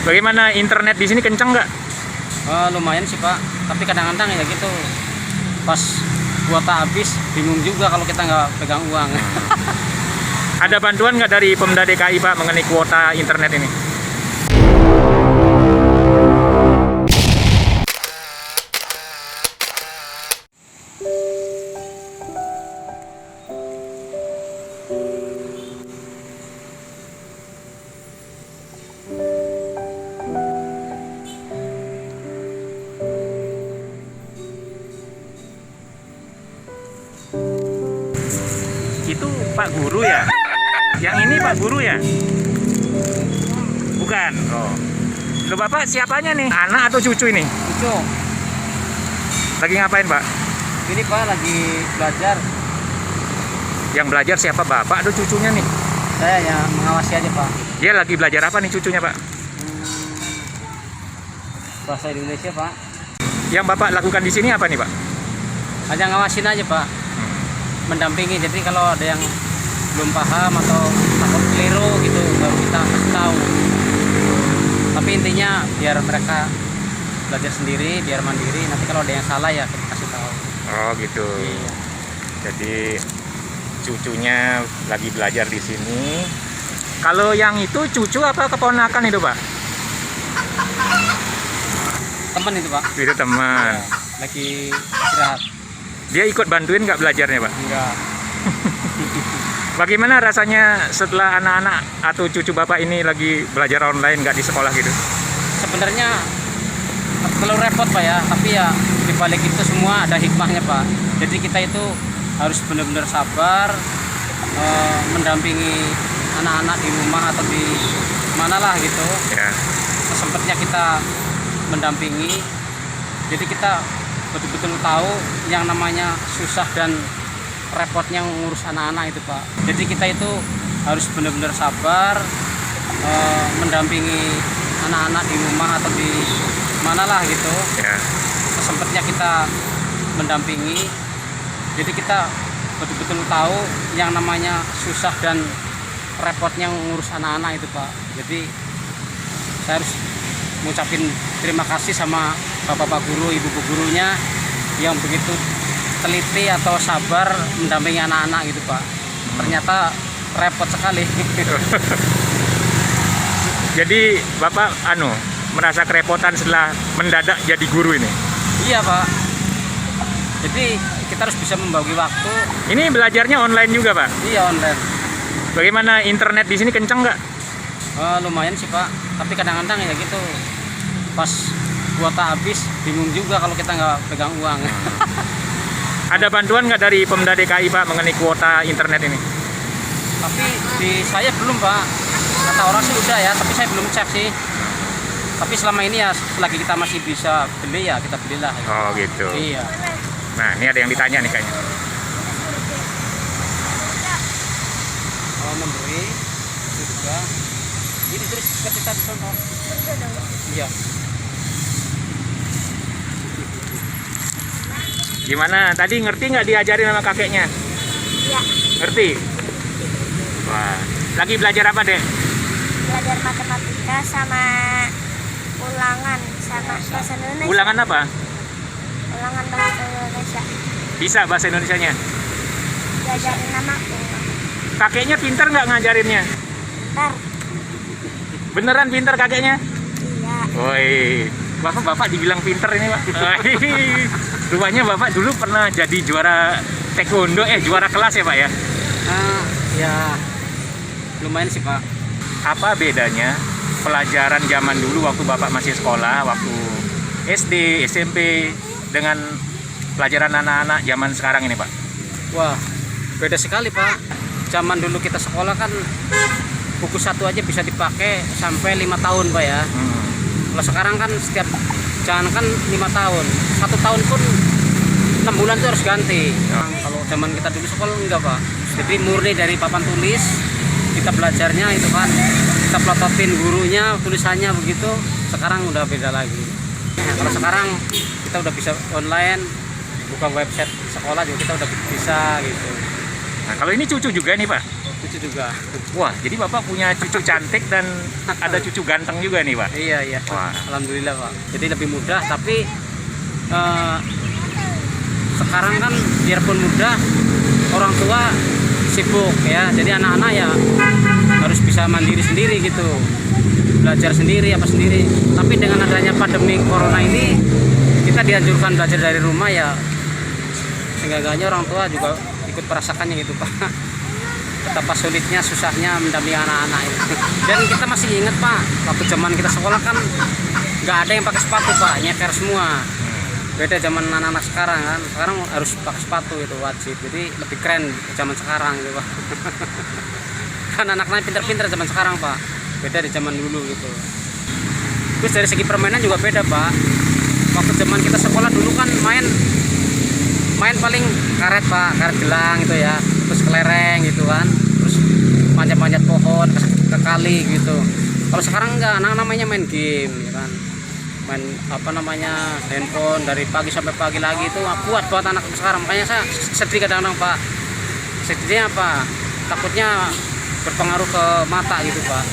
Bagaimana internet di sini kenceng nggak? Lumayan sih Pak, tapi kadang-kadang ya gitu pas kuota habis bingung juga kalau kita nggak pegang uang. Ada bantuan nggak dari Pemda DKI Pak mengenai kuota internet ini? Itu Pak Guru ya? Yang ini Pak Guru ya? Bukan. Oh. Loh Bapak siapanya nih? Anak atau cucu ini? Cucu, Lagi ngapain Pak? ini Pak lagi belajar. Yang belajar siapa Bapak atau cucunya nih? Saya yang mengawasi aja Pak. Dia lagi belajar apa nih cucunya Pak? Bahasa Indonesia Pak. Yang Bapak lakukan di sini apa nih Pak? Hanya ngawasin aja Pak. Mendampingi. Jadi kalau ada yang belum paham atau takut keliru gitu baru kita kasih tahu. Tapi intinya biar mereka belajar sendiri, biar mandiri. Nanti kalau ada yang salah ya kita kasih tahu. Oh gitu. Iya. Jadi cucunya lagi belajar di sini. Kalau yang itu cucu apa keponakan itu Pak? Temen itu Pak. Itu teman. Lagi istirahat. Dia ikut bantuin nggak belajarnya Pak? Enggak. Bagaimana rasanya setelah anak-anak atau cucu Bapak ini lagi belajar online nggak di sekolah gitu? Sebenarnya terlalu repot Pak ya, tapi ya di balik itu semua ada hikmahnya Pak. Jadi kita itu harus benar-benar sabar, mendampingi anak-anak di rumah atau di mana lah gitu. Ya. Sesempatnya kita mendampingi. Jadi kita betul-betul tahu yang namanya susah dan repotnya ngurus anak-anak itu Pak. Jadi kita itu harus benar-benar sabar, mendampingi anak-anak di rumah atau di mana lah gitu. Ya. Sesempatnya kita mendampingi. Jadi kita betul-betul tahu yang namanya susah dan repotnya ngurus anak-anak itu Pak. Jadi saya harus mengucapkan terima kasih sama bapak-bapak guru, ibu gurunya yang begitu teliti atau sabar mendampingi anak-anak gitu Pak. Ternyata repot sekali. Jadi Bapak merasa kerepotan setelah mendadak jadi guru ini? Iya Pak. Jadi kita harus bisa membagi waktu. Ini belajarnya online juga Pak? Iya online. Bagaimana internet di sini kenceng nggak? Lumayan sih Pak. Tapi kadang-kadang ya gitu pas kuota habis bingung juga kalau kita nggak pegang uang. Ada bantuan nggak dari Pemda DKI Pak mengenai kuota internet ini? Tapi di saya belum Pak. Kata orang sih udah ya, tapi saya belum cek sih. Tapi selama ini ya selagi kita masih bisa beli ya kita belilah. Oh gitu. Iya. Nah ini ada yang ditanya nih kayaknya. Kalau memberi juga ini terus kita contoh. Iya. Gimana? Tadi ngerti nggak diajarin sama kakeknya? Iya, Ngerti? Wah, lagi belajar apa dek? belajar matematika sama ulangan sama bahasa Indonesia. Ulangan apa? Ulangan bahasa Indonesia. Bisa bahasa Indonesianya? Diajarin namaku. Kakeknya pinter nggak ngajarinnya? Ntar, Beneran pinter kakeknya? iya. Woi, bapak dibilang pinter ini Pak. Rupanya Bapak dulu pernah jadi juara taekwondo, juara kelas ya Pak ya? Ya lumayan sih Pak. Apa bedanya pelajaran zaman dulu waktu Bapak masih sekolah, waktu SD, SMP dengan pelajaran anak-anak zaman sekarang ini Pak? Wah, beda sekali Pak. Zaman dulu kita sekolah kan buku satu aja bisa dipakai sampai 5 tahun Pak ya. Kalau sekarang kan setiap jangan kan 5 tahun, 1 tahun pun 6 bulan itu harus ganti. Kalau zaman kita dulu sekolah enggak Pak. Jadi murni dari papan tulis, kita belajarnya itu kan, kita pelototin gurunya, tulisannya begitu. Sekarang udah beda lagi. Nah, kalau sekarang kita udah bisa online, buka website sekolah juga kita udah bisa gitu. Nah kalau ini cucu juga nih Pak? cucu juga. Wah, jadi Bapak punya cucu cantik dan ada cucu ganteng juga nih, Pak. Iya. Wah. Alhamdulillah Pak. Jadi lebih mudah, tapi sekarang kan biarpun mudah, orang tua sibuk ya. Jadi anak-anak ya harus bisa mandiri sendiri gitu, belajar sendiri apa sendiri. Tapi dengan adanya pandemi corona ini, kita dianjurkan belajar dari rumah ya. Seenggaknya orang tua juga ikut merasakannya gitu Pak. Betapa sulitnya, susahnya mendampingi anak-anak itu. Dan kita masih ingat Pak, waktu zaman kita sekolah kan nggak ada yang pakai sepatu Pak, nyeker semua. Beda zaman anak-anak sekarang kan, sekarang harus pakai sepatu itu wajib. Jadi lebih keren zaman sekarang gitu Pak. Kan anak-anak pintar-pintar zaman sekarang Pak, beda di zaman dulu gitu. Terus dari segi permainan juga beda Pak. Waktu zaman kita sekolah dulu kan main paling karet Pak, karet gelang gitu ya, terus kelereng gitu kan, terus manjat-manjat pohon ke kali gitu. Kalau sekarang enggak, anak namanya main game ya kan, main apa namanya handphone dari pagi sampai pagi lagi, itu kuat buat anak sekarang. Makanya saya sedih kadang-kadang Pak, sedihnya apa, takutnya berpengaruh ke mata gitu Pak.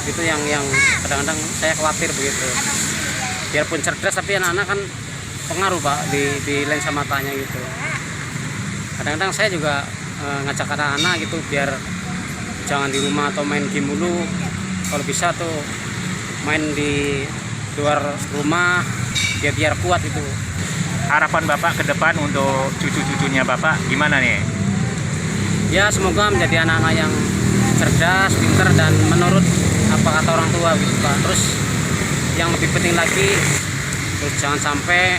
Itu yang kadang-kadang saya khawatir begitu. Biarpun cerdas tapi anak-anak kan pengaruh Pak di lensa matanya gitu. Kadang-kadang saya juga ngajak anak-anak gitu biar jangan di rumah atau main game dulu. Kalau bisa tuh main di luar rumah biar kuat itu. Harapan Bapak ke depan untuk cucu-cucunya Bapak gimana nih? Ya semoga menjadi anak-anak yang cerdas, pintar dan menurut apa kata orang tua gitu Pak. Terus yang lebih penting lagi, terus jangan sampai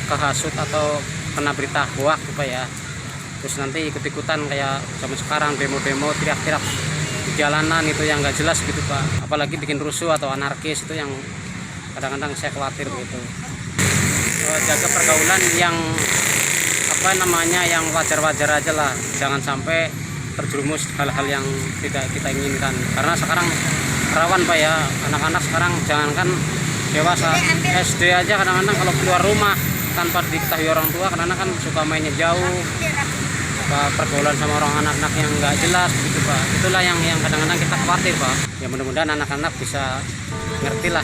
kehasut atau kena berita hoak gitu Pak ya. Terus nanti ikut-ikutan kayak zaman sekarang demo-demo teriak-teriak di jalanan itu yang nggak jelas gitu Pak. Apalagi bikin rusuh atau anarkis, itu yang kadang-kadang saya khawatir gitu. Jaga pergaulan yang apa namanya yang wajar-wajar aja lah. Jangan sampai terjerumus hal-hal yang tidak kita inginkan. Karena sekarang rawan Pak ya, anak-anak sekarang jangankan dewasa, SD aja kadang-kadang kalau keluar rumah tanpa diketahui orang tua, kadang-kadang kan suka mainnya jauh, suka pergaulan sama orang anak-anak yang nggak jelas begitu Pak. Itulah yang kadang-kadang kita khawatir Pak. Ya mudah-mudahan anak-anak bisa ngerti lah.